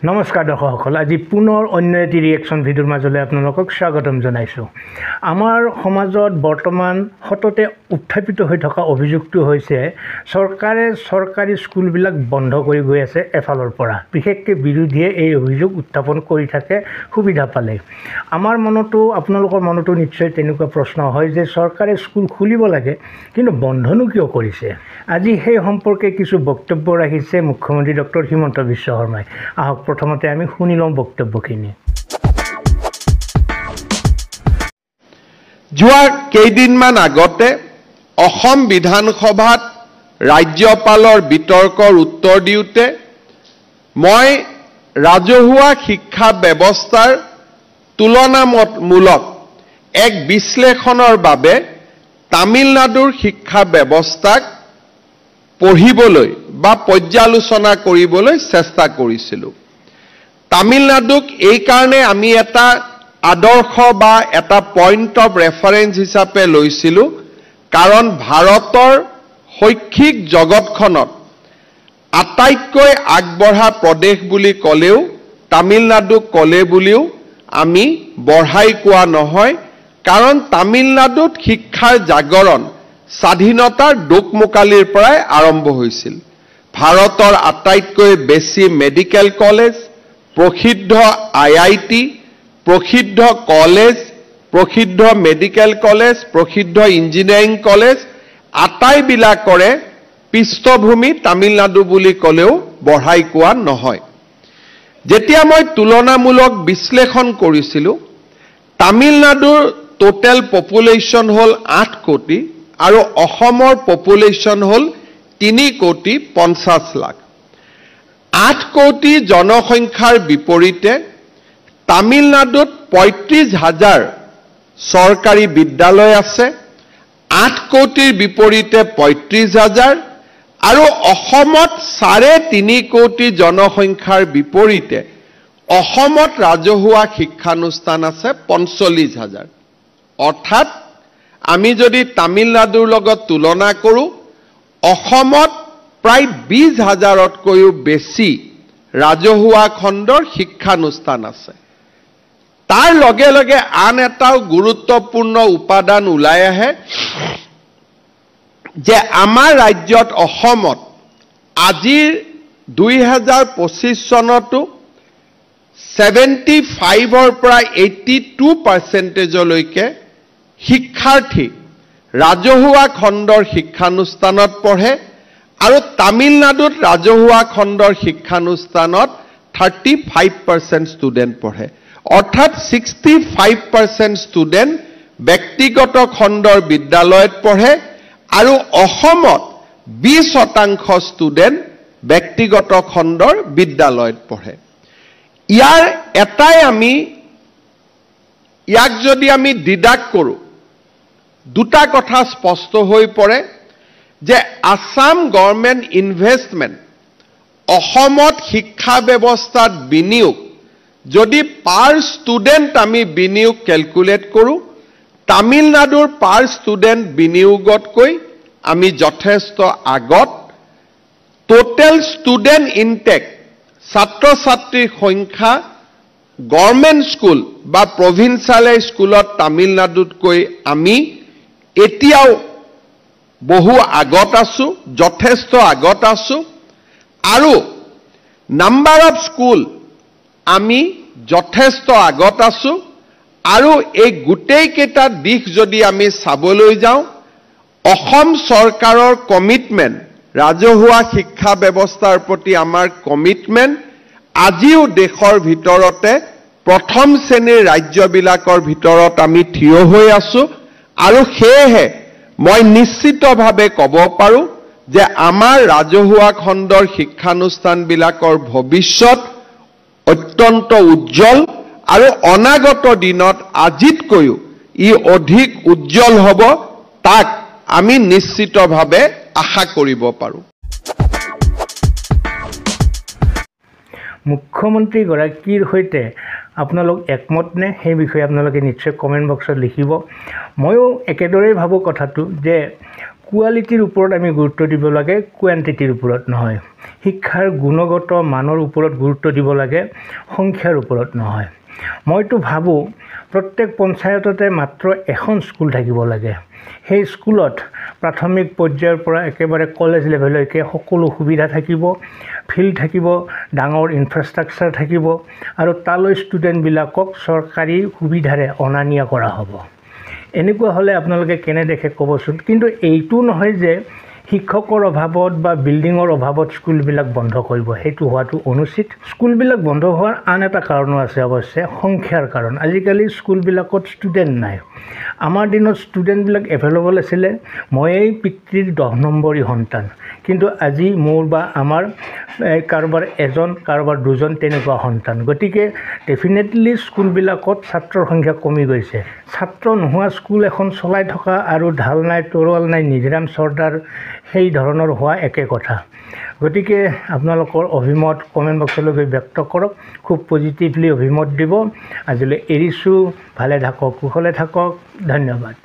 নমস্কাৰ দৰ্শকসকল, আজি পুনৰ অন্য এটি ৰিয়েকশ্যন ভিডিঅ'ৰ মাজলৈ আপোনালোকক স্বাগতম জনাইছোঁ। আমাৰ সমাজত বৰ্তমান সততে উত্থাপিত হৈ থকা অভিযোগটো হৈছে চৰকাৰে চৰকাৰী স্কুলবিলাক বন্ধ কৰি গৈ আছে এফালৰ পৰা। বিশেষকৈ বিৰোধীয়ে এই অভিযোগ উত্থাপন কৰি থাকে সুবিধা পালে। আমাৰ মনতো আপোনালোকৰ মনতো নিশ্চয় তেনেকুৱা প্ৰশ্ন হয় যে চৰকাৰে স্কুল খুলিব লাগে, কিন্তু বন্ধনো কিয় কৰিছে? আজি সেই সম্পৰ্কে কিছু বক্তব্য ৰাখিছে মুখ্যমন্ত্ৰী ডক্টৰ হিমন্ত বিশ্ব শৰ্মাই। আহক প্ৰথমতে আমি শুনি লওঁ বক্তব্যখিনি। যোৱা কেইদিনমান আগতে অসম বিধানসভাত ৰাজ্যপালৰ বিতৰ্কৰ উত্তৰ দিওঁতে মই ৰাজহুৱা শিক্ষা ব্যৱস্থাৰ তুলনামূলক এক বিশ্লেষণৰ বাবে তামিলনাডুৰ শিক্ষা ব্যৱস্থাক পঢ়িবলৈ বা পৰ্যালোচনা কৰিবলৈ চেষ্টা কৰিছিলোঁ। তামিলনাডুক এই কাৰণে আমি এটা আদৰ্শ বা এটা পইণ্ট অফ ৰেফাৰেন্স হিচাপে লৈছিলোঁ, কাৰণ ভাৰতৰ শৈক্ষিক জগতখনত আটাইতকৈ আগবঢ়া প্ৰদেশ বুলি ক'লেও তামিলনাডুক ক'লে বুলিও আমি বঢ়াই কোৱা নহয়, কাৰণ তামিলনাডুত শিক্ষাৰ জাগৰণ স্বাধীনতাৰ দোকমোকালিৰ পৰাই আৰম্ভ হৈছিল। ভাৰতৰ আটাইতকৈ বেছি মেডিকেল কলেজ, প্ৰসিদ্ধ IIT, প্ৰসিদ্ধ কলেজ, প্ৰসিদ্ধ মেডিকেল কলেজ, প্ৰসিদ্ধ ইঞ্জিনিয়াৰিং কলেজ আটাইবিলাকৰে পৃষ্ঠভূমি তামিলনাডু বুলি ক'লেও বঢ়াই কোৱা নহয়। যেতিয়া মই তুলনামূলক বিশ্লেষণ কৰিছিলোঁ, তামিলনাডুৰ টোটেল পপুলেশ্যন হ'ল 8 কোটি আৰু অসমৰ পপুলেশ্যন হ'ল 3 কোটি 50 লাখ। 8 কোটি জনসংখ্যাৰ বিপৰীতে তামিলনাডুত 35,000 চৰকাৰী বিদ্যালয় আছে, 8 কোটিৰ বিপৰীতে 35,000, আৰু অসমত 3.5 কোটি জনসংখ্যাৰ বিপৰীতে অসমত ৰাজহুৱা শিক্ষানুষ্ঠান আছে 45,000। অৰ্থাৎ আমি যদি তামিলনাডুৰ লগত তুলনা কৰোঁ, অসমত প্ৰায় 20,000তকৈও বেছি ৰাজহুৱা খণ্ডৰ শিক্ষানুষ্ঠান আছে। তাৰ লগে লগে আন এটাও গুৰুত্বপূৰ্ণ উপাদান ওলাই আহে যে আমাৰ ৰাজ্যত অসমত আজিৰ 2025 চনতো 75ৰ পৰা 82%লৈকে শিক্ষাৰ্থী ৰাজহুৱা খণ্ডৰ শিক্ষানুষ্ঠানত পঢ়ে, আৰু তামিলনাডুত ৰাজহুৱা খণ্ডৰ শিক্ষানুষ্ঠানত 35% ষ্টুডেণ্ট পঢ়ে। অৰ্থাৎ 65% ষ্টুডেণ্ট ব্যক্তিগত খণ্ডৰ বিদ্যালয়ত পঢ়ে, আৰু অসমত 20% ষ্টুডেণ্ট ব্যক্তিগত খণ্ডৰ বিদ্যালয়ত পঢ়ে। ইয়াক যদি আমি ডিডাক্ট কৰোঁ, দুটা কথা স্পষ্ট হৈ পৰে যে আসাম গভৰ্ণমেণ্ট ইনভেষ্টমেণ্ট, অসমত শিক্ষা ব্যৱস্থাত বিনিয়োগ যদি পাৰ ষ্টুডেণ্ট আমি বিনিয়োগ কেলকুলেট কৰোঁ, তামিলনাডুৰ পাৰ ষ্টুডেণ্ট বিনিয়োগতকৈ আমি যথেষ্ট আগত। টোটেল ষ্টুডেণ্ট ইনটেক, ছাত্ৰ ছাত্ৰীৰ সংখ্যা গভৰ্ণমেণ্ট স্কুল বা প্ৰভিন্সিয়েল স্কুলত তামিলনাডুতকৈ আমি এতিয়াও বহু আগত আছোঁ, যথেষ্ট আগত আছোঁ। আৰু নাম্বাৰ অফ স্কুল আমি যথেষ্ট আগত আছোঁ। আৰু এই গোটেইকেইটা দিশ যদি আমি চাবলৈ যাওঁ, অসম চৰকাৰৰ কমিটমেণ্ট, ৰাজহুৱা শিক্ষা ব্যৱস্থাৰ প্ৰতি আমাৰ কমিটমেণ্ট আজিও দেশৰ ভিতৰতে প্ৰথম শ্ৰেণীৰ ৰাজ্যবিলাকৰ ভিতৰত আমি থিয় হৈ আছোঁ। আৰু সেয়েহে মই নিশ্চিতভাৱে ক'ব পাৰোঁ যে আমাৰ ৰাজহুৱা খণ্ডৰ শিক্ষানুষ্ঠানবিলাকৰ ভৱিষ্যত অত্যন্ত উজ্জ্বল, আৰু অনাগত দিনত আজিতকৈও ই অধিক উজ্জ্বল হ'ব, তাক আমি নিশ্চিতভাৱে আশা কৰিব পাৰোঁ। মুখ্যমন্ত্ৰীগৰাকীৰ সৈতে আপোনালোক একমত নে? সেই বিষয়ে আপোনালোকে নিশ্চয় কমেণ্ট বক্সত লিখিব। ময়ো একেদৰেই ভাবোঁ কথাটো যে কোৱালিটিৰ ওপৰত আমি গুৰুত্ব দিব লাগে, কোৱান্টিটিৰ ওপৰত নহয়। শিক্ষাৰ গুণগত মানৰ ওপৰত গুৰুত্ব দিব লাগে, সংখ্যাৰ ওপৰত নহয়। মইতো ভাবোঁ প্ৰত্যেক পঞ্চায়ততে মাত্ৰ এখন স্কুল থাকিব লাগে। সেই স্কুলত প্ৰাথমিক পৰ্যায়ৰ পৰা একেবাৰে কলেজ লেভেললৈকে সকলো সুবিধা থাকিব, ফিল্ড থাকিব, ডাঙৰ ইনফ্ৰাষ্ট্ৰাকচাৰ থাকিব আৰু তালৈ ষ্টুডেণ্টবিলাকক চৰকাৰী সুবিধাৰে অনা নিয়া কৰা হ'ব। এনেকুৱা হ'লে আপোনালোকে কেনে দেখে ক'বচোন। কিন্তু এইটো নহয় যে শিক্ষকৰ অভাৱত বা বিল্ডিঙৰ অভাৱত স্কুলবিলাক বন্ধ কৰিব, সেইটো হোৱাটো অনুচিত। স্কুলবিলাক বন্ধ হোৱাৰ আন এটা কাৰণো আছে অৱশ্যে, সংখ্যাৰ কাৰণ। আজিকালি স্কুলবিলাকত ষ্টুডেণ্ট নাই। আমাৰ দিনত ষ্টুডেণ্টবিলাক এভেইলেবল আছিলে। ময়েই পিতৃৰ 10 নম্বৰী সন্তান, কিন্তু আজি মোৰ বা আমাৰ কাৰোবাৰ এজন কাৰোবাৰ দুজন তেনেকুৱা সন্তান। গতিকে ডেফিনেটলি স্কুলবিলাকত ছাত্ৰৰ সংখ্যা কমি গৈছে। ছাত্ৰ নোহোৱা স্কুল এখন চলাই থকা আৰু ঢাল নাই, তৰোৱাল নাই, নিধিৰাম চৰ্দাৰ সেই ধৰণৰ হোৱা একে কথা। গতিকে আপোনালোকৰ অভিমত কমেণ্ট বক্সলৈ গৈ ব্যক্ত কৰক, খুব পজিটিভলি অভিমত দিব। আজিলৈ এৰিছোঁ। ভালে থাকক, কুশলে থাকক। ধন্যবাদ।